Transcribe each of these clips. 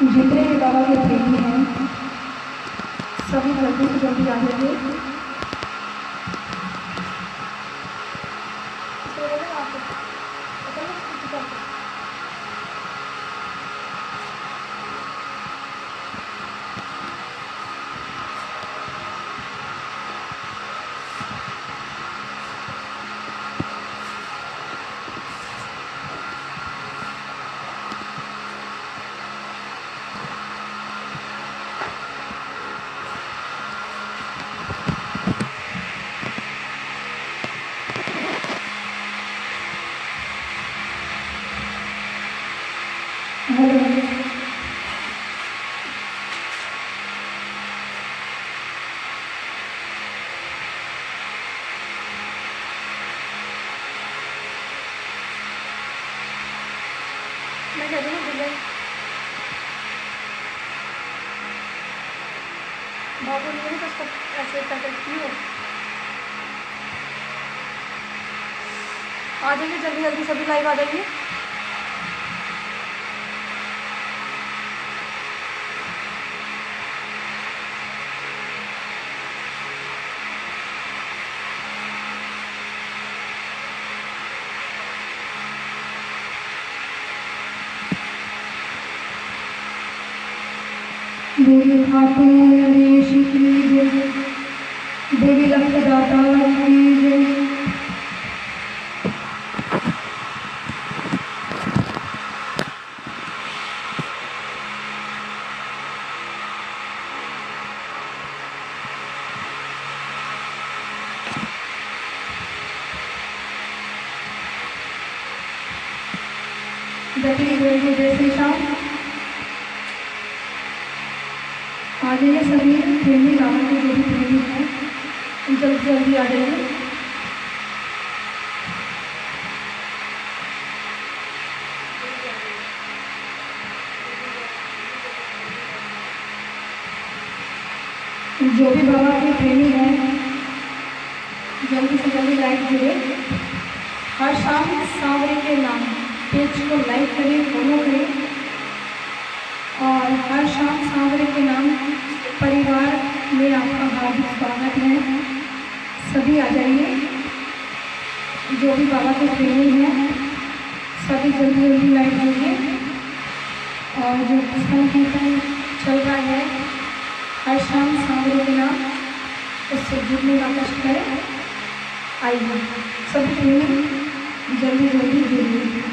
जितने भी बाबा के प्रेमी हैं सभी जल्दी से जल्दी आ जाइए। मैं कह दूँ ना बाबू ने तो उसको ऐसे करके क्यों आ जाइए, जल्दी जल्दी सभी लाइव आ जाइए। देवी खातून नरेश की जय, देवी लक्ष्मीदाता की जय। जय श्री श्याम। आ जाइए सभी प्रेमी बाबा के जो भी प्रेमी हैं जल्दी जल्दी आ जाइए। जो भी बाबा के प्रेमी हैं जल्दी से जल्दी लाइक जुड़े। हर शाम सांवरे के नाम पेज को लाइक करें, फॉलो करें। और हर शाम सांवरे के नाम परिवार में आपका हार्दिक स्वागत है। सभी आ जाइए, जो भी बाबा के प्रेमी हैं सभी जल्दी जल्दी लाइक जुड़िए। और जो भजन कीर्तन चल रहा है हर शाम सांवरे के नाम, उससे जुड़ने का कष्ट करें। आइए सभी प्रेमी जल्दी जल्दी जुड़िए।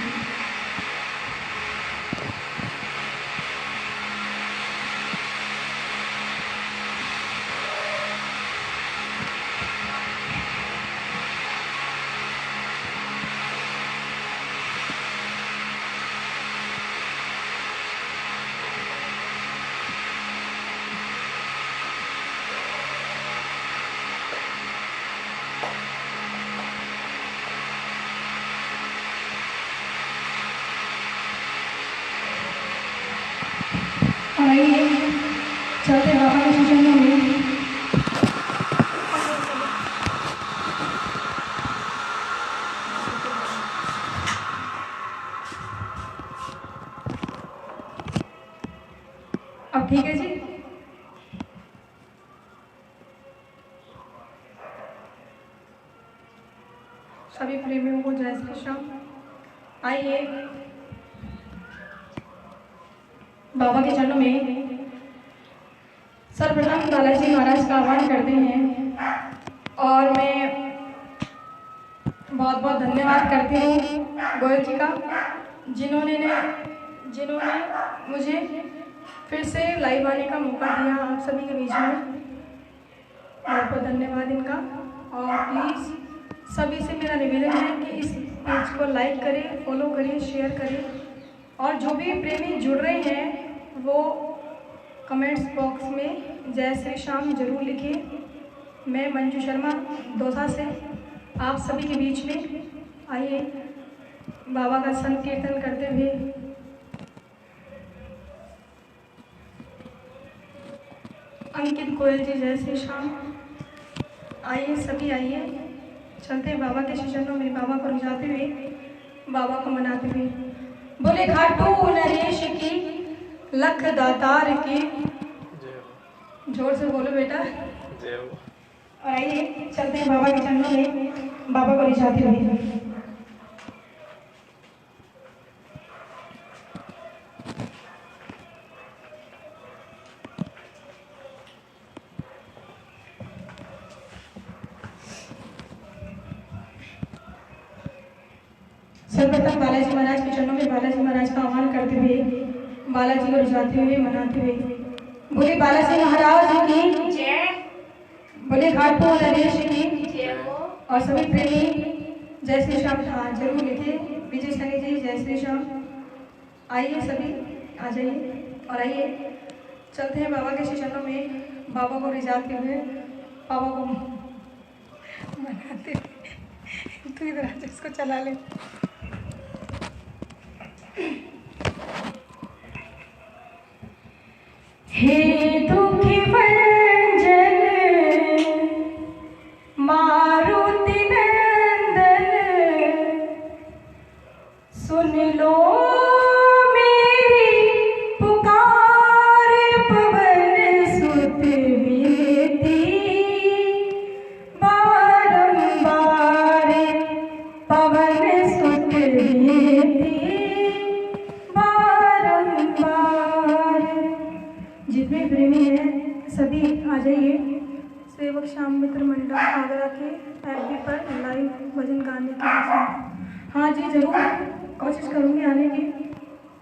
आइए चलते बाबा के चरणों में। अब ठीक है जी। सभी प्रेमियों को जय श्री श्याम। आइए आइए बाबा के चरणों में सर्वप्रथम बालाजी महाराज का आह्वान करते हैं और मैं बहुत बहुत धन्यवाद करती हूँ गोयल जी का, जिन्होंने मुझे फिर से लाइव आने का मौका दिया आप सभी के बीच में। बहुत बहुत धन्यवाद इनका। और प्लीज़ सभी से मेरा निवेदन है कि इस पेज को लाइक करें, फॉलो करें, शेयर करें और जो भी प्रेमी जुड़ रहे हैं वो कमेंट्स बॉक्स में जय श्री श्याम जरूर लिखें। मैं मंजू शर्मा दौसा से आप सभी के बीच में आइए बाबा का संकीर्तन करते हुए अंकित गोयल जी जय श्री श्याम। आइए सभी आइए, चलते हैं बाबा के चरणों में, बाबा को रिझाते हुए, बाबा को मनाते हुए। बोले खाटू नरेश की, लख दातार की, जोर से बोलो बेटा। और आइए चलते हैं बाबा के चरणों में, बाबा को रिझाते हुए। सर्वप्रथम बालाजी महाराज के चरणों में बालाजी महाराज का आह्वान करते हुए, बालाजी को रिझाते हुए, मनाते हुए। बोले बालाजी महाराज की जय, बोले खाटू नरेश की जय। और सभी प्रेमी जय श्री श्याम जरूर लिखे। विजय सनी जी जय श्री श्याम। आइए सभी आ जाइए और आइए चलते हैं बाबा के चरणों में, बाबा को रिझाते हुए, बाबा को मनाते हुए। तू इधर आ, इसको चला ले। हे दुखी भंजन मारुति नंदन, सुन लो मेरी पुकार, पवन सुत विनती बारंबार, पवन सुत विनती बारंबार। जितने प्रेमी हैं सभी आ जाइए। सेवक श्याम मित्र मंडल आगरा के FB पर लाइव भजन गाने की कोशिश। हाँ जी जरूर कोशिश करूँगी आने की।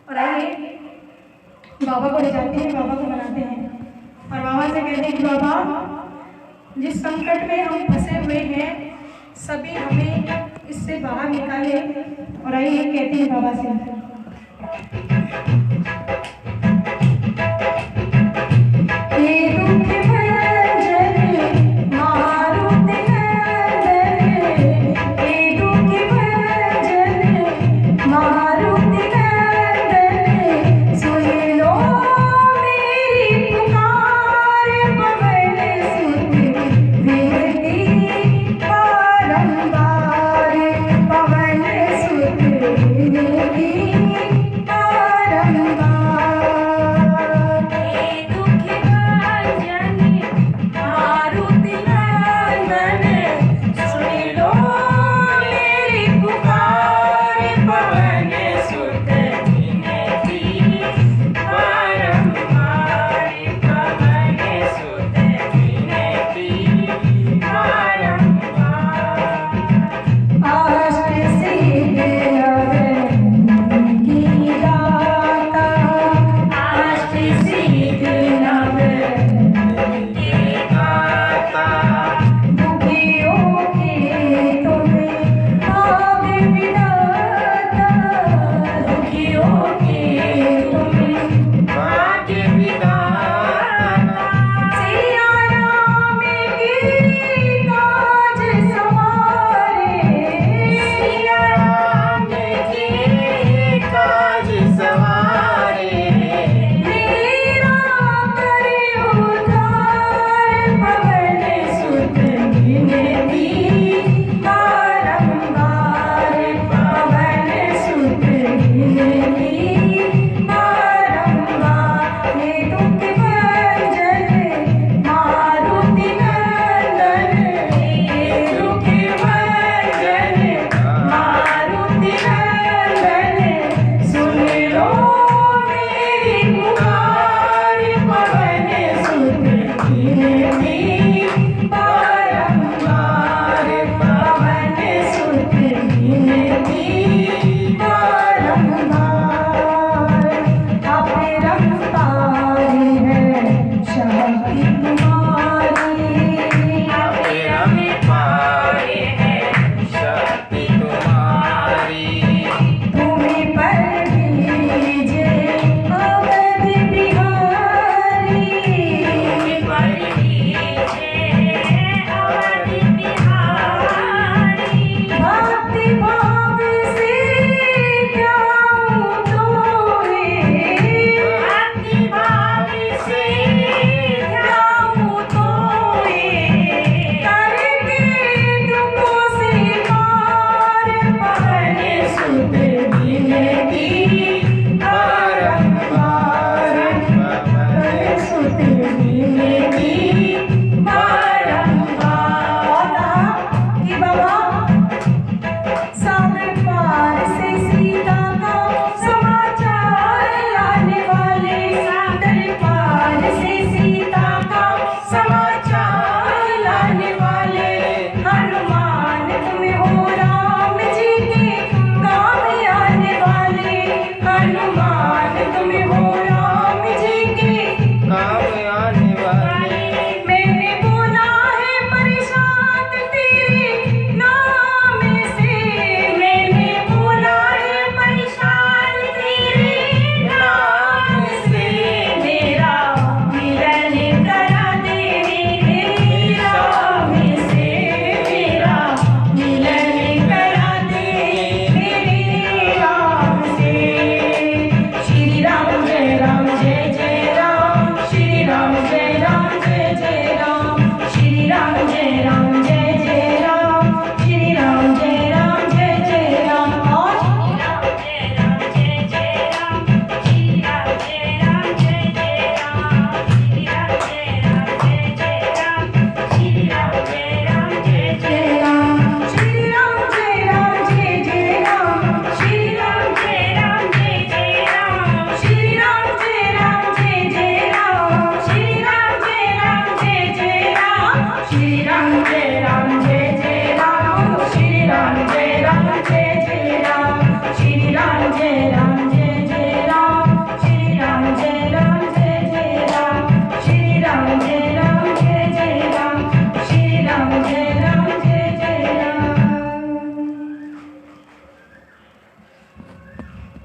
और आइए बाबा को ले जाते हैं, बाबा को मनाते हैं और बाबा से कहते हैं कि बाबा जिस संकट में हम फंसे हुए हैं सभी हमें इससे बाहर निकाले। और आइए कहते हैं बाबा से,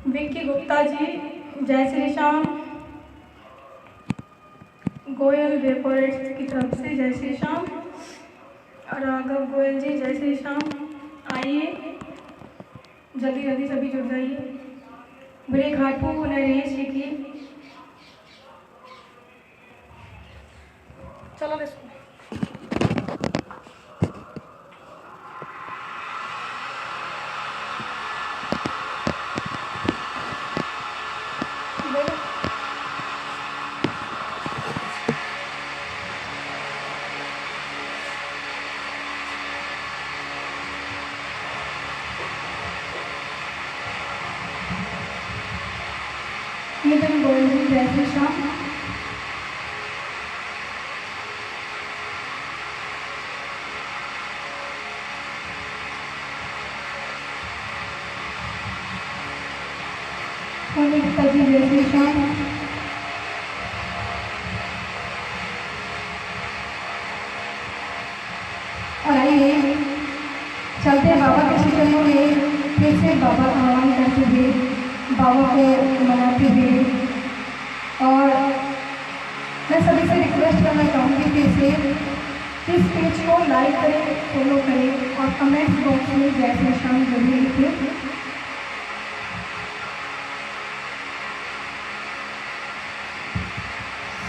विक्की गुप्ता जी जय श्री श्याम, गोयल वेपोरेट्स की तरफ से जय श्री श्याम, राघव गोयल जी जय श्री श्याम। आइए जल्दी जल्दी सभी जुड़ जाइए। बड़े घाटू नरेश जी की चलो इसको नितिन गोयल जी जय श्री श्याम। सोनी गुप्ता जी जय श्री श्याम। और आइए चलते बाबा के चरणों में फिर से बाबा का आह्वान करते हुए, बाबा को मनाते हुए। और मैं सभी से रिक्वेस्ट करना चाहूँगी फिर से इस पेज को लाइक करें, फॉलो करें और कमेंट बॉक्स में जय श्री श्याम जरूर लिखें।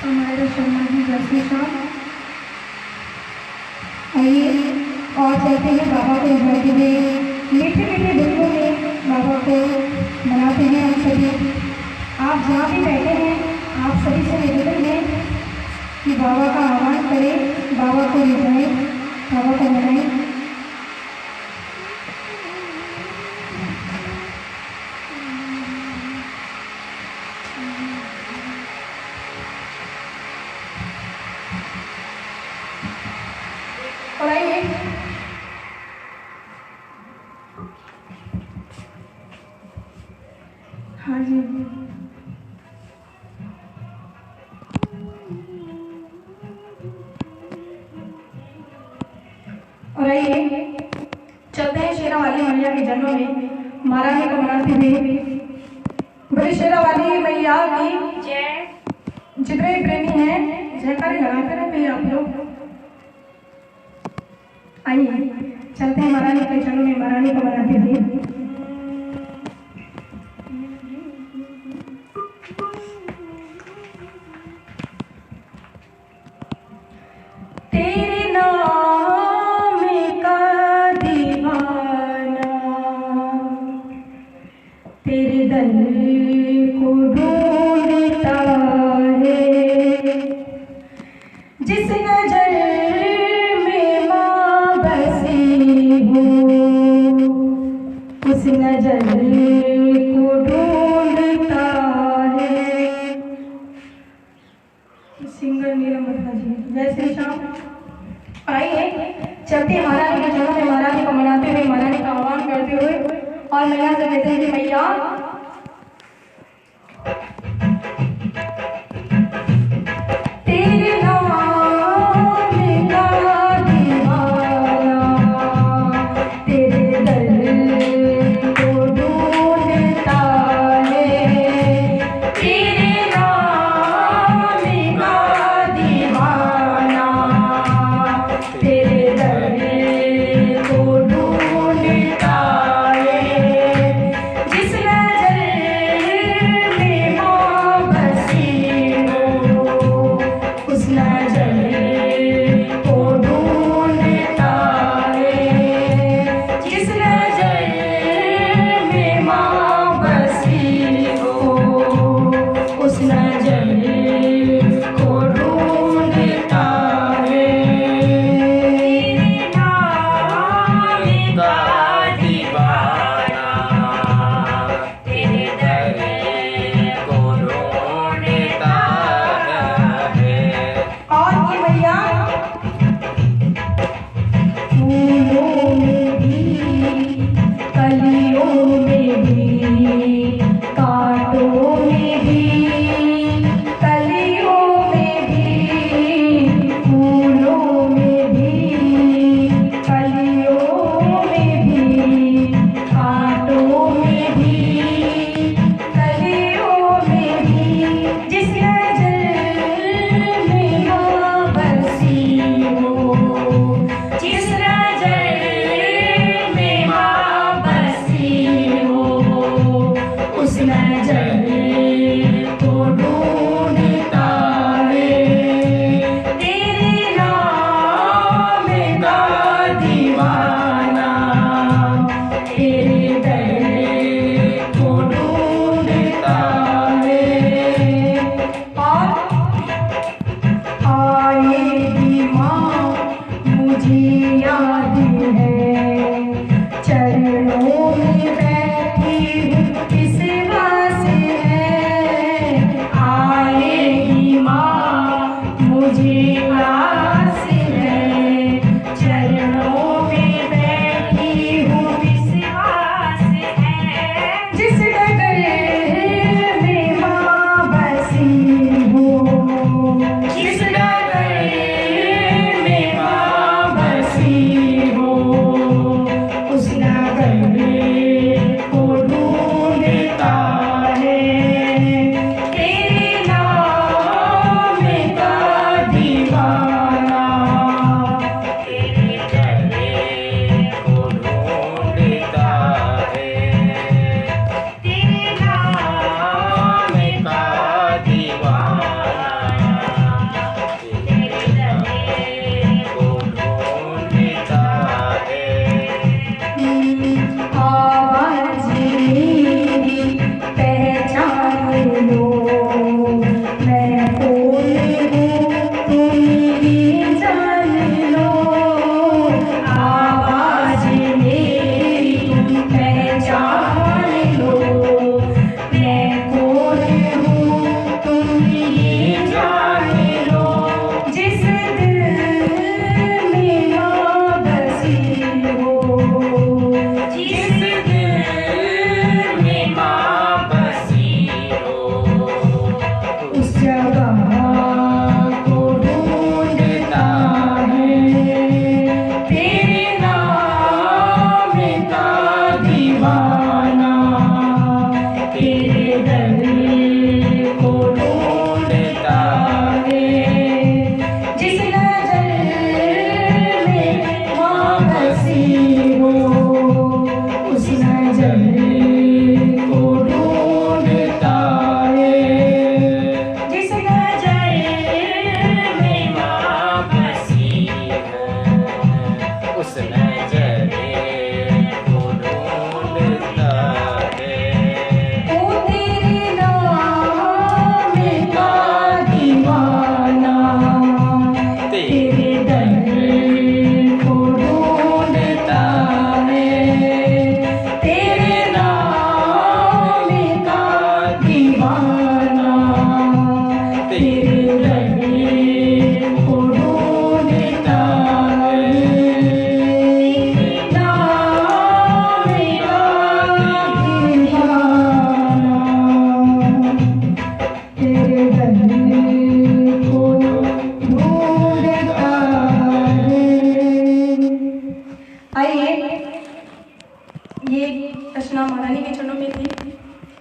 हमारे शर्मा जी जय श्री श्याम। आइए और चलते हैं बाबा को भरते हुए, मीठे मीठे दिलों में बाबा को मनाते हैं हम सभी। आप जहाँ भी बैठे हैं आप सभी से निवेदन है कि बाबा का आह्वान करें, बाबा को रिझाएं, बाबा को मनाएं। और आइए हाँ जी और आइए चलते हैं शेरा वाली मैया के जन्म में महारानी को मनाते हुए। बड़ी शेरा वाली मैया की जय। जितने प्रेमी हैं जयकारे लगाते रहे भैया आप लोग। आइए चलते हैं महारानी के जन्म में महारानी को मनाते हुए। तेरे नाम का दीवाना तेरे दर को ढूंढता है, जिस नजर में माँ बसी हो उस नजर को ढूंढता है। सिंगर नीलम बत्रा जी जय श्री श्याम। आइए चलते महारानी के जन्म में महारानी को मनाते हुए, महारानी का आह्वान करते हुए और मैया से कहते हैं कि मैया तेरे नाम का दीवाना तेरे दर को ढूंढता है, तेरे नाम का दीवाना तेरे दर को ढूंढता है, जिस नजर में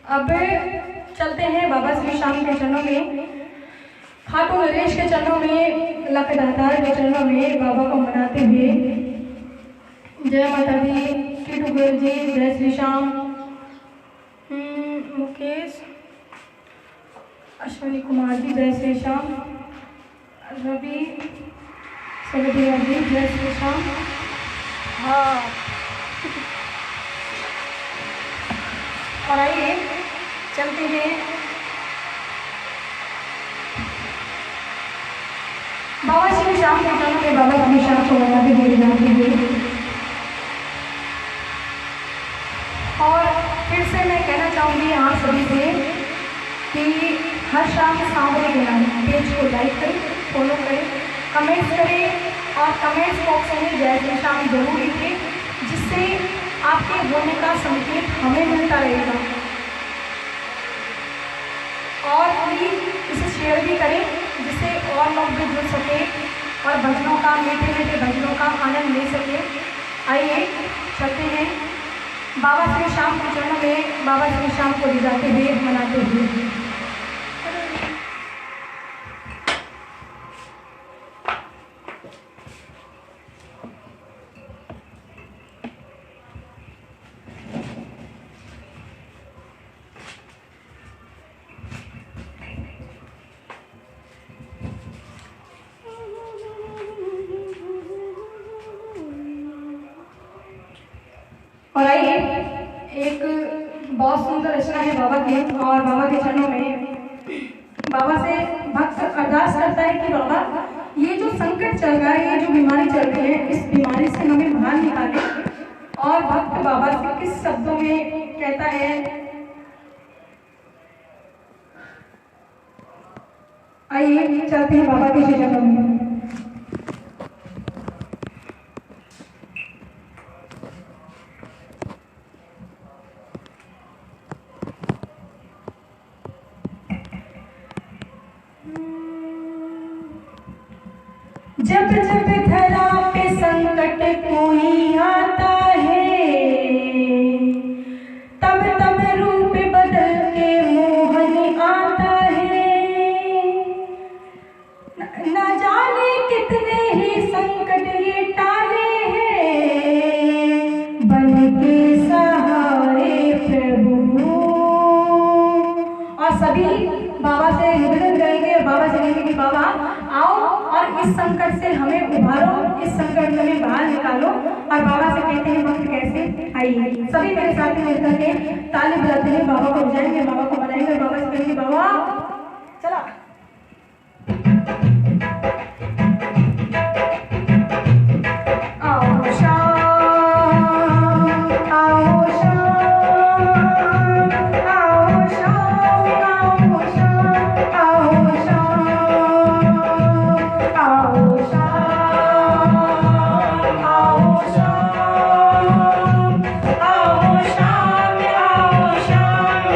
अब चलते हैं बाबा श्री श्याम के चरणों में, खाटू नरेश के चरणों में, लखदातार के चरणों में बाबा को मनाते हुए। जय माता दी, किटू गुरु जी, जय श्री श्याम। मुकेश, अश्विनी कुमार जी, जय श्री श्याम। रवि सलदिया जी, जय श्री श्याम। हाँ, और आइए चलते हैं बाबा श्री श्याम के चरणों में, बाबा श्री श्याम को मनाते हुए जाते हुए। और फिर से मैं कहना चाहूँगी आप सभी से कि हर शाम सांवरे के नाम पेज को लाइक करें, फॉलो करें, कमेंट्स करें और कमेंट्स बॉक्स में जय श्री श्याम जरूर लिखें, जिससे आपके होने का संकेत हमें मिलता रहेगा। और प्लीज़ इसे शेयर भी करें, जिससे और लोग भी जुड़ सके और भजनों का, मीठे मीठे भजनों का आनंद ले सके। आइए चलते हैं बाबा श्री श्याम के चरणों में, बाबा श्री श्याम को ले जाते हुए, मनाते हुए। और आइए एक बहुत सुंदर रचना है बाबा की, और बाबा के चरणों में बाबा से भक्त अरदास करता है कि बाबा ये जो संकट चल रहा है, ये जो बीमारी चल रही है, इस बीमारी से हमें बाहर निकाले। और भक्त बाबा से किस शब्दों में कहता है, आइए चलते हैं बाबा के चरणों में। जब जब धरा पे संकट कोई आता है, तब तब रूप बदल के मोहन आता है। न जाने कितने ही संकट ये टाले हैं, बन के सहारे प्रभु। और सभी बाबा से निवेदन करेंगे और बाबा से कहेंगे कि बाबा आओ और इस संकट से हमें उभारो, इस संकट से हमें बाहर निकालो। और बाबा से कहते हैं भक्त कैसे, आइए सभी मेरे साथ मिलकर के ताली बजाते हैं, बाबा को बजाएंगे, बाबा को बनाएंगे, बाबा से कहेंगे बाबा चला। आओ शाम, आओ शाम, आओ शाम, आओ शाम, आओ शाम, आओ शाम, आओ शाम, आओ शाम, आओ शाम,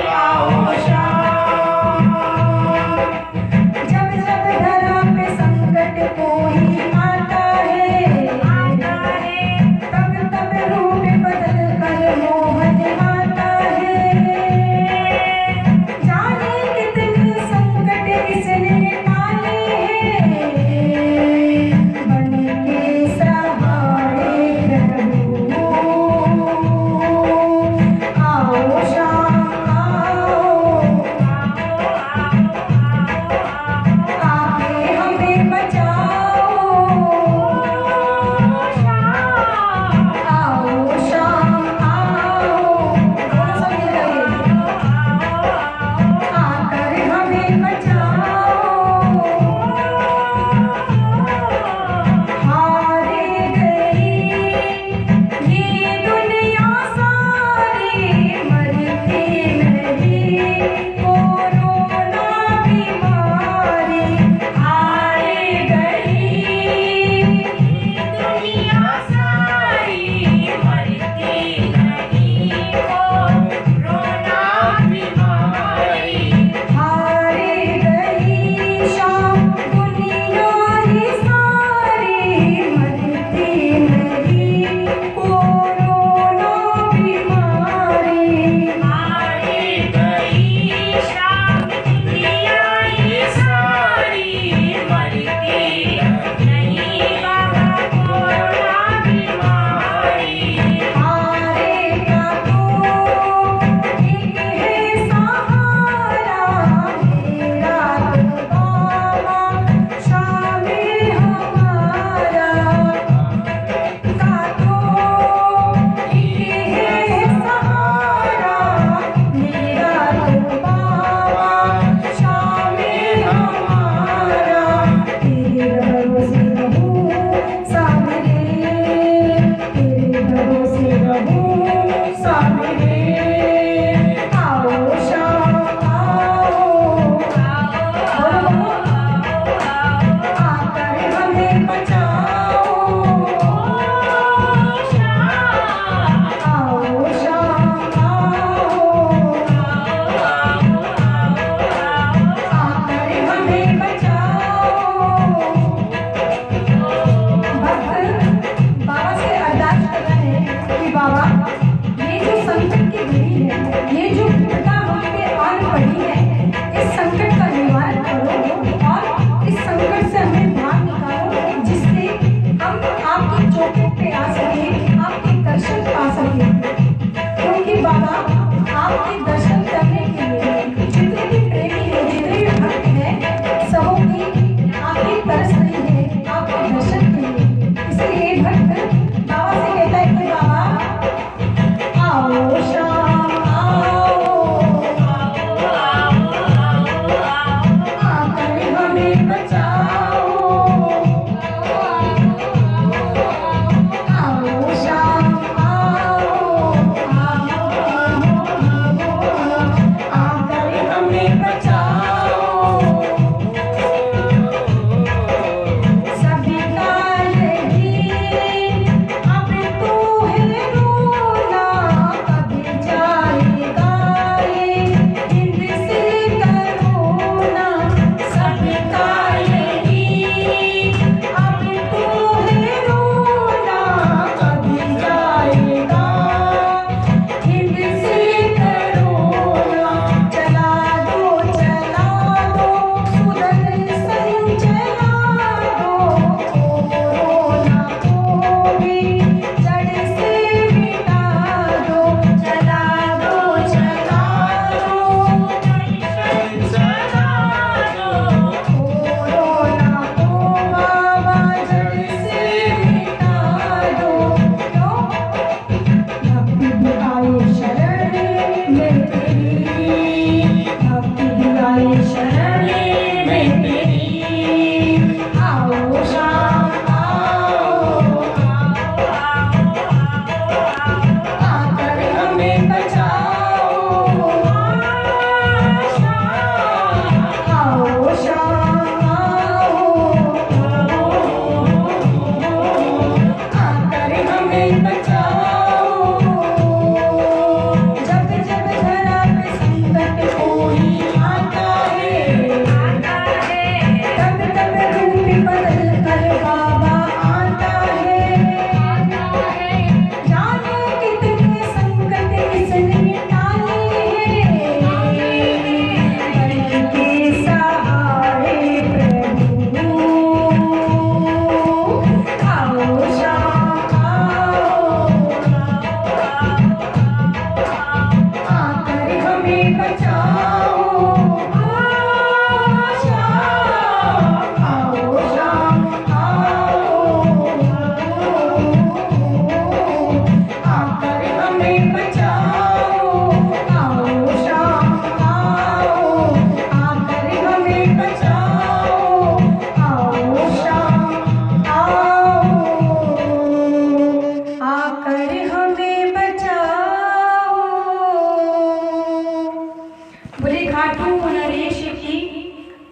खाटू नरेश की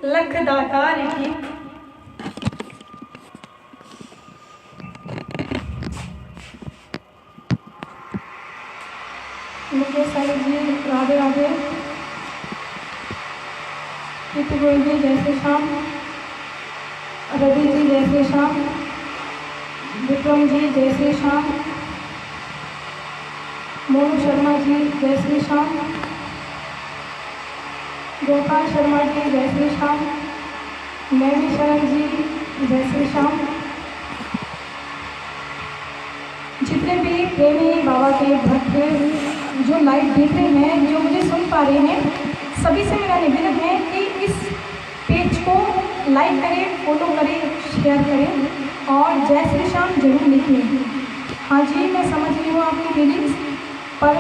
लख दातार की। मुझे साहिब जी राधे राधे। कीर्ति गोयल जी जय श्री श्याम। रवि जी जय श्री श्याम। विक्रम जी जय श्री श्याम। मोनू शर्मा जी जय श्री श्याम। गोपाल शर्मा जी जय श्री श्याम। नैमी शरण जी जय श्री श्याम। जितने भी प्रेमी बाबा के भक्त जो लाइव देख रहे हैं, जो मुझे सुन पा रहे हैं, सभी से मेरा निवेदन है कि इस पेज को लाइक करें, फॉलो करें, शेयर करें और जय श्री श्याम जरूर लिखें। हाँ जी, मैं समझ रही हूँ आपकी फीलिंग्स, पर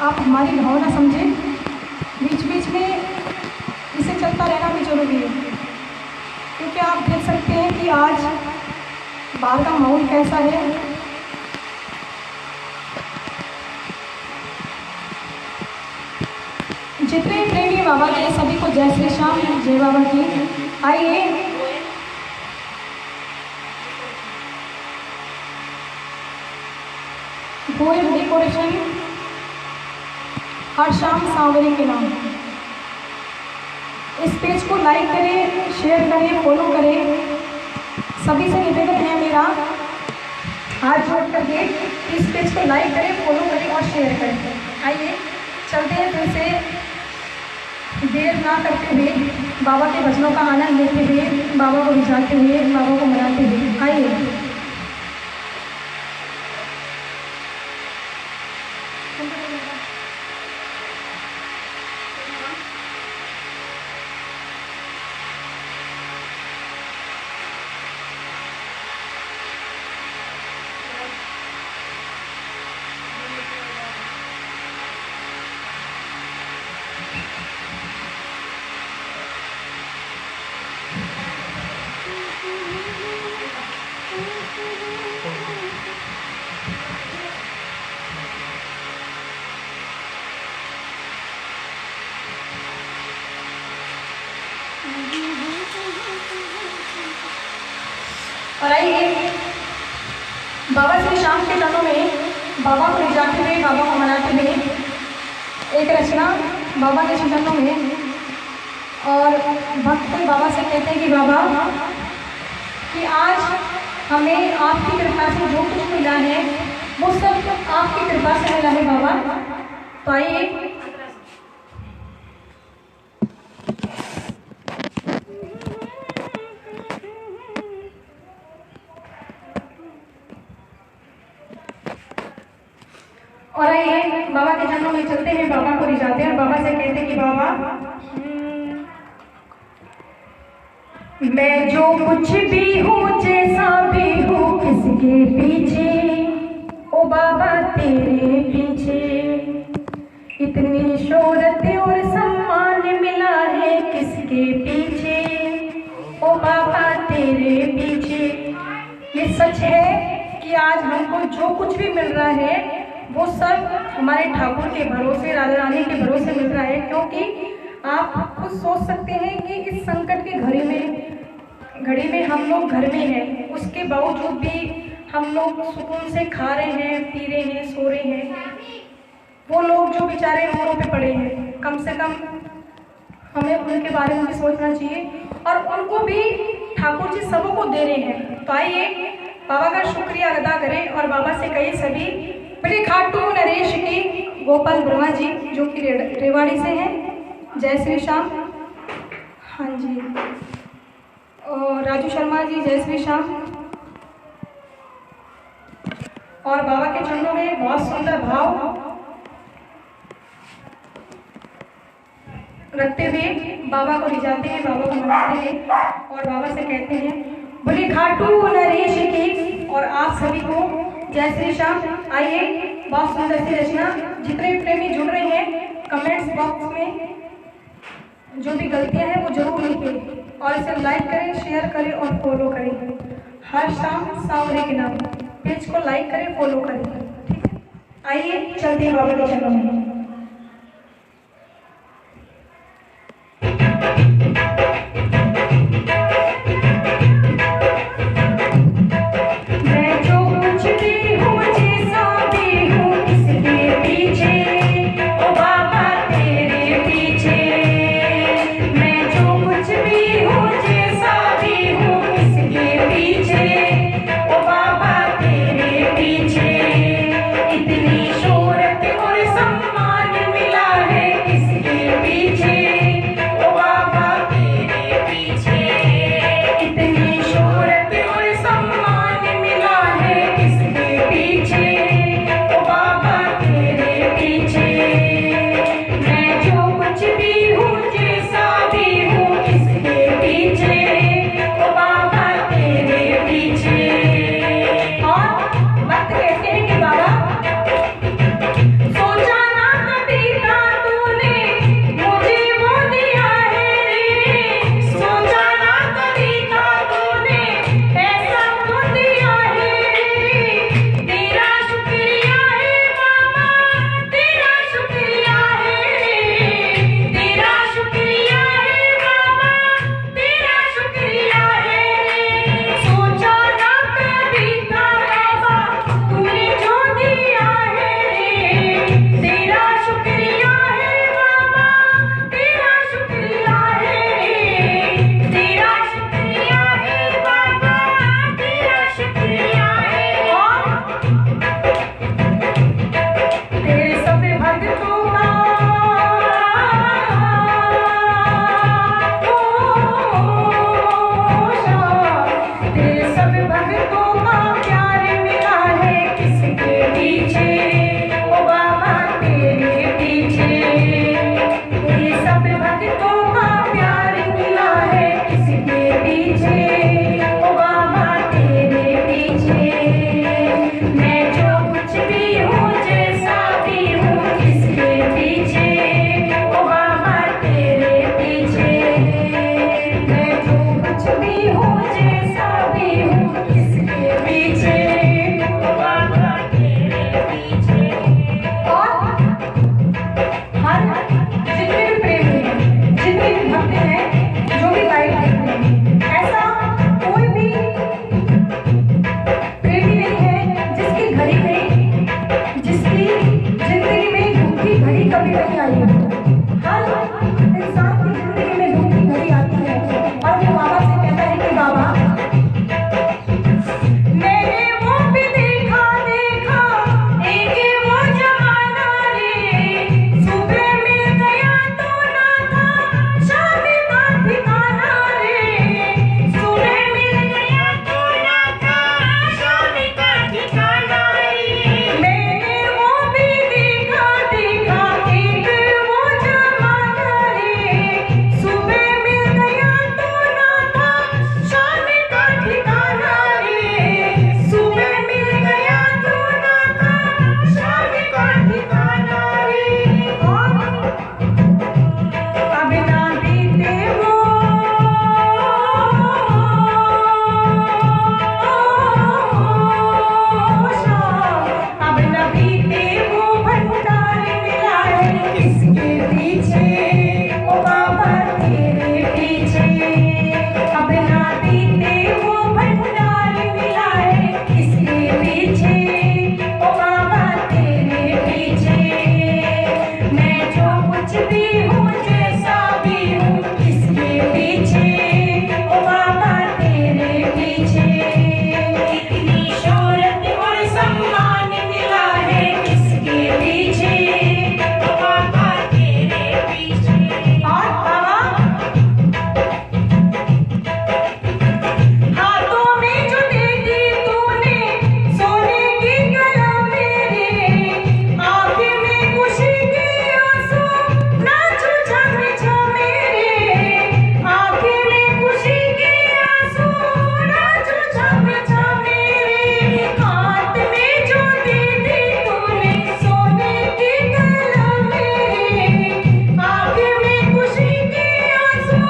आप हमारी भावना समझें। बीच बीच में इसे चलता रहना भी जरूरी है, क्योंकि आप देख सकते हैं कि आज बाहर का माहौल कैसा है। जितने प्रेमी बाबा के सभी को जय श्री श्याम, जय बाबा की। आइए गोयल डेकोरेशन हर शाम सांवरे के नाम। इस पेज को लाइक करें, शेयर करें, फॉलो करें। सभी से निवेदन है मेरा हाथ जोड़ करके इस पेज को लाइक करें, फॉलो करें और शेयर करें। आइए चलते हैं फिर से, देर ना करते हुए, बाबा के भजनों का आनंद लेते हुए, बाबा को रिझाते हुए, बाबा को मनाते हुए। आइए और आइए बाबा श्री श्याम के चरणों में बाबा को रिझाते हुए, बाबा को मनाते हुए एक रचना बाबा के चरणों में। और भक्त बाबा से कहते हैं कि बाबा कि आज हमें आपकी कृपा से जो कुछ मिला है वो सब आपकी कृपा से मिला है बाबा। तो आइए और आइए बाबा के चरणों में चलते हैं, बाबा को रिझाते हैं और बाबा से कहते हैं कि बाबा मैं जो कुछ भी हूँ, जैसा भी हूँ, किसके पीछे ओ बाबा तेरे पीछे। इतनी शोहरत और सम्मान मिला है किसके पीछे ओ बाबा तेरे पीछे। ये सच है कि आज हमको जो कुछ भी मिल रहा है वो सब हमारे ठाकुर के भरोसे, राधा रानी के भरोसे मिल रहा है। क्योंकि आप खुद सोच सकते हैं कि इस संकट की घड़ी में हम लोग घर में हैं, उसके बावजूद भी हम लोग सुकून से खा रहे हैं, पी रहे हैं, सो रहे हैं। वो लोग जो बेचारे रोडों पे पड़े हैं, कम से कम हमें उनके बारे में भी सोचना चाहिए और उनको भी ठाकुर जी सबों को दे रहे हैं। तो आइए बाबा का शुक्रिया अदा करें और बाबा से कहिए सभी बड़े खाटू नरेश की गोपाल वर्मा जी जो कि रेवाड़ी से हैं, जय श्री श्याम। हाँ जी, और राजू शर्मा जी जय श्री श्याम। और बाबा के चरणों में बहुत सुंदर भाव रखते हुए बाबा को रिझाते हैं, बाबा को मनाते हैं और बाबा से कहते हैं बोले खाटू नरेश की। और आप सभी को जय श्री श्याम। आइए बहुत सुंदर सी रचना, जितने प्रेमी जुड़ रहे हैं कमेंट्स बॉक्स में जो भी गलतियां हैं वो जरूर लिखें और इसे लाइक करें, शेयर करें और फॉलो करें। हर शाम सांवरे के नाम पेज को लाइक करें, फॉलो करें। ठीक है, आइए चलते हैं बाबा के चरणों में। भक्तों का प्यार मिला है किसके पीछे, ओ बाबा तेरे पीछे। मैं जो कुछ भी हूँ जैसा भी हूँ किसके पीछे, ओ बाबा तेरे पीछे। मैं जो कुछ भी हूँ जैसा भी हूँ किसके पीछे, ओ बाबा तेरे पीछे। और हर जितने भी प्रेमी हैं, जितने भी भक्त हैं, जो भी लाइव देखते हैं, ऐसा कोई भी प्रेमी नहीं है जिसकी घड़ी में, जिसकी जिंदगी में दुख की घड़ी कभी नहीं आई हो। हर इंसान की जिंदगी में दुख की घड़ी आती है और वो बाबा से कहता है कि बाबा मैंने वो भी देखा देखा एक वो जमाना रे, सुबह मिल गया तो ना था शाम का ठिकाना रे, सुबह मिल गया तो ना था शाम का ठिकाना रे। मैंने वो भी देखा देखा एक वो जमाना रे, सुबह मिल गया तो ना था शाम का ठिकाना रे, सुबह मिल गया तो ना था शाम का ठिकाना रे। और अब ना बीते वो शाम, अब न बीते वो भंडार मिला है किसके पीछे, ओ बाबा तेरे पीछे। अब ना बीते वो भंडार मिला है किसके पीछे, ओ बाबा तेरे पीछे। मैं जो कुछ भी हूँ जैसा भी हूँ किसके पीछे, ओ बाबा तेरे पीछे। इतनी शोहरत और सम्मान मिला है किसके पीछे, ओ बाबा तेरे पीछे। और बाबा हाथों में जो दे दी तूने सोने की कलम मेरे, आंखें में खुशी के आंसू नाचो झम झम मेरे, आंखें में खुशी के आंसू नाचो झम झम मेरे। हाथ में जो दे दी तूने सोने की कलम मेरे, आंखें में खुशी के आंसू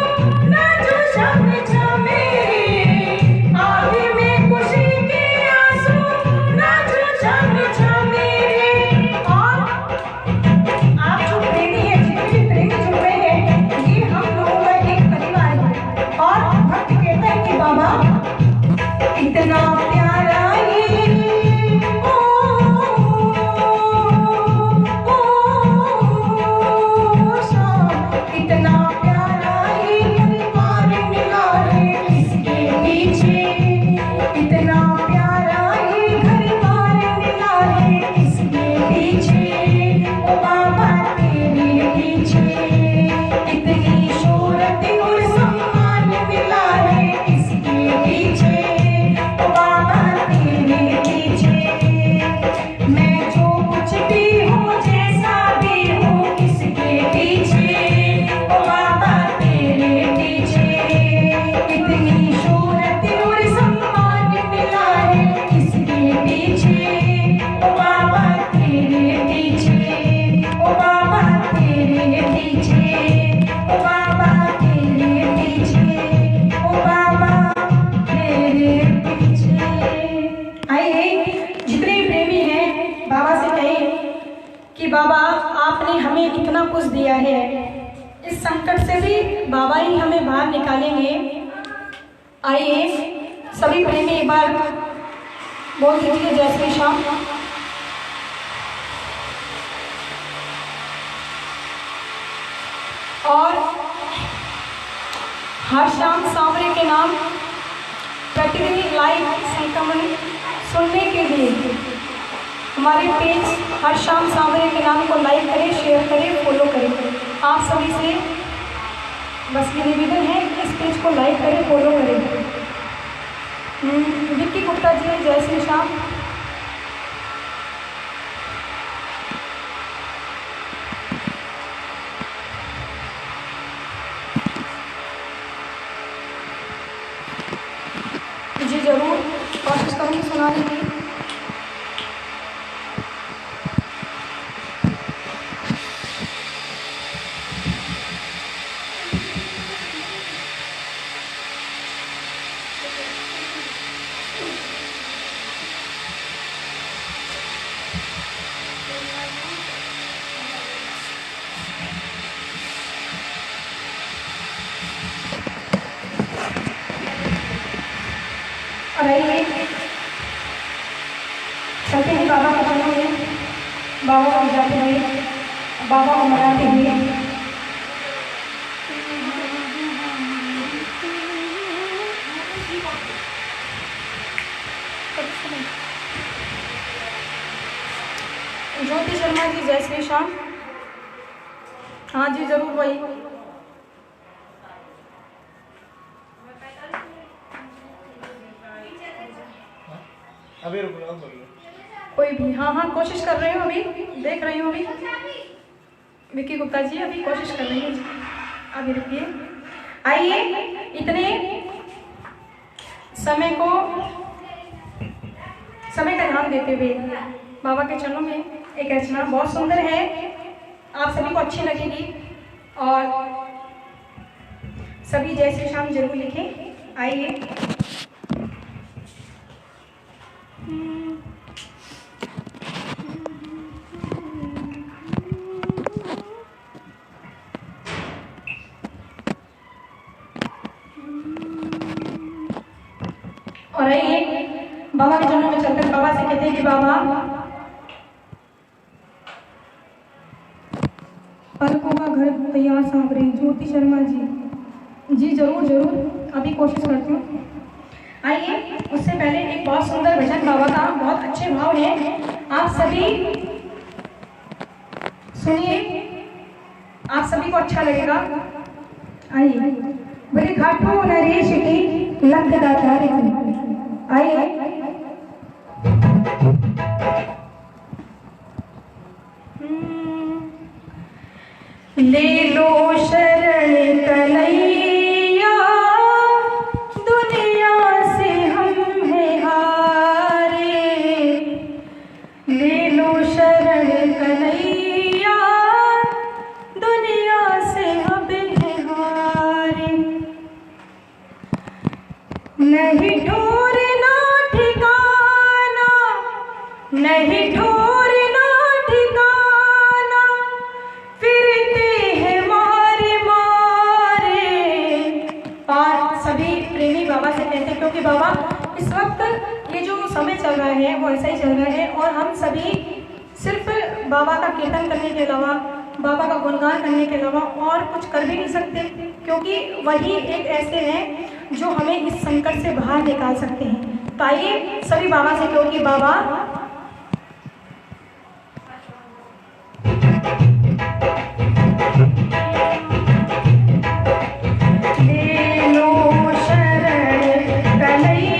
नाचो झम झम मेरे, आंखें में खुशी के आंसू नाचो झम झम मेरे। और आप जो प्रेमी हैं, जितने भी प्रेमी जुड़ रहे हैं, ये हम लोगों का एक परिवार है। और भक्त कहता है कि बाबा इतना प्यारा ये ओ शाम, इतना प्यारा ये परिवार मिला है किसके पीछे, इतना प्यारा ये घरबार मिला है किसके पीछे, ओ बाबा तेरे पीछे। इतनी शोहरत और सम्मान मिला है किसके पीछे, ओ बाबा तेरे पीछे। मैं जो कुछ भी हूँ जैसा भी हूँ किसके पीछे, ओ बाबा तेरे पीछे। इतनी शोहरत और सम्मान मिला है किसके पीछे, ओ बाबा तेरे पीछे, ओ बाबा तेरे पीछे, ओ बाबा तेरे पीछे, ओ बाबा तेरे पीछे। आइए जितने प्रेमी हैं बाबा से कहें कि बाबा आपने हमें इतना कुछ दिया है, इस संकट से भी बाबा ही हमें बाहर निकालेंगे। आइए सभी प्रेमी एक बार बोल दीजिए जय श्री श्याम। और हर शाम सांवरे के नाम प्रतिदिन लाइव संक्रमण सुनने के लिए हमारे पेज हर शाम सांवरे के नाम को लाइक करें, शेयर करें, फॉलो करें। आप सभी से बस ये निवेदन है कि इस पेज को लाइक करें, फॉलो करें। विक्की गुप्ता जी जय श्री श्याम। ज़रूर कोशिश करूँगी सुनाने की। और आइए चलते हैं बाबा के चरणों में, बाबा को जाते हुए, बाबा को मनाते हुए। ज्योति शर्मा जी, जय श्री श्याम। हाँ जी जरूर, वही अभी कोई भी। हाँ हाँ कोशिश कर रही हूँ, अभी देख रही हूँ। अभी विक्की गुप्ता जी अभी कोशिश कर रही हूँ। अभी रुकिए। आइए, इतने समय का ध्यान देते हुए बाबा के चरणों में एक रचना बहुत सुंदर है, आप सभी को अच्छी लगेगी और सभी जय श्री श्याम जरूर लिखें। आइए। और आइए बाबा के चरणों में चलकर बाबा से कहते हैं कि बाबा पलकों का घर तैयार सांवरे। ज्योति शर्मा जी जरूर जरूर, अभी कोशिश करती हूँ। आइए, उससे पहले एक बहुत सुंदर भजन बाबा का, बहुत अच्छे भाव है, आप सभी सुनिए, आप सभी को अच्छा लगेगा। आइए। बोले घाटू नरेश की लंकदाचार्य की। आइए। ले लो शरण कन्हैया, दुनिया से हम हैं हारे। ले लो शरण कन्हैया, दुनिया से हम हैं हारे। नहीं ठोरना ठिकाना, नहीं ठोरना ठिकाना, फिरते हैं मारे मारे। और सभी प्रेमी बाबा से कहते हैं, क्योंकि बाबा इस वक्त ये जो समय चल रहा है वो ऐसा ही चल रहा है, और हम सभी सिर्फ बाबा का कीर्तन करने के अलावा, बाबा का गुणगान करने के अलावा और कुछ कर भी नहीं सकते, क्योंकि वही एक ऐसे हैं जो हमें इस संकट से बाहर निकाल सकते हैं। तो आइए सभी बाबा से, क्योंकि बाबा नहीं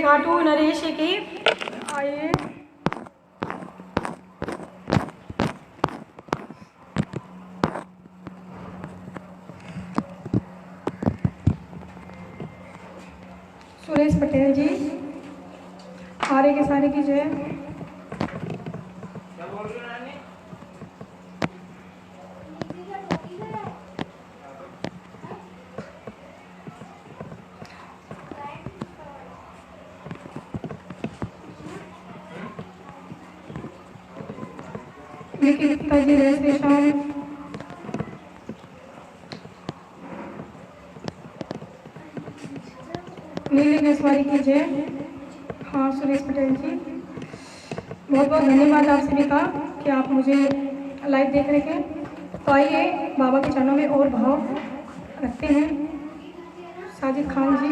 घाटू नरेश की आइए। सुरेश पटेल जी, सारे के सारे की जय। विकी गुप्ता जी, जय श्याम। नीली नेसवारी की जय। हाँ सुरेश पटेल जी। बहुत बहुत धन्यवाद आप सभी का कि आप मुझे लाइव देख रहे थे। तो आइए बाबा के चरणों में और भाव रखते हैं। साजिद खान जी,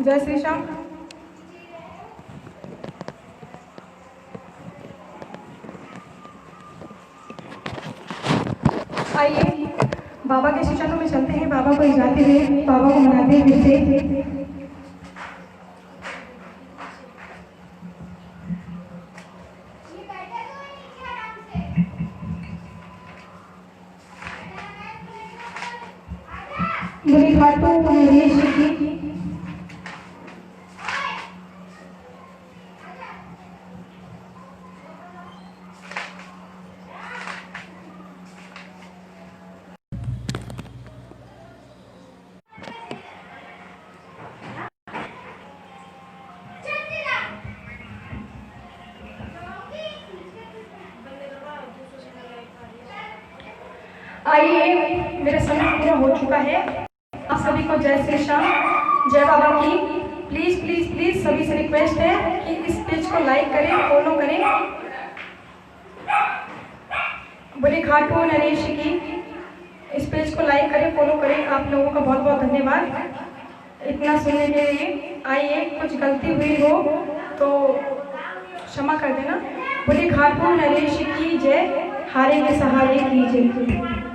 जय श्री श्याम। आइए बाबा के चरणों में चलते हैं, बाबा को जाते हुए, बाबा को मनाते हुए। बुरी घाटों नरेश की आइए, मेरा समय पूरा हो चुका है। आप सभी को जय श्री श्याम, जय बाबा की। प्लीज प्लीज प्लीज सभी से रिक्वेस्ट है कि इस पेज को लाइक करें, फॉलो करें। बोले खाटू नरेश की, इस पेज को लाइक करें, फॉलो करें। आप लोगों का बहुत बहुत धन्यवाद इतना सुनने के लिए। आइए, कुछ गलती हुई हो तो क्षमा कर देना। बोले खाटू नरेश की जय, हारे के सहारे की जय।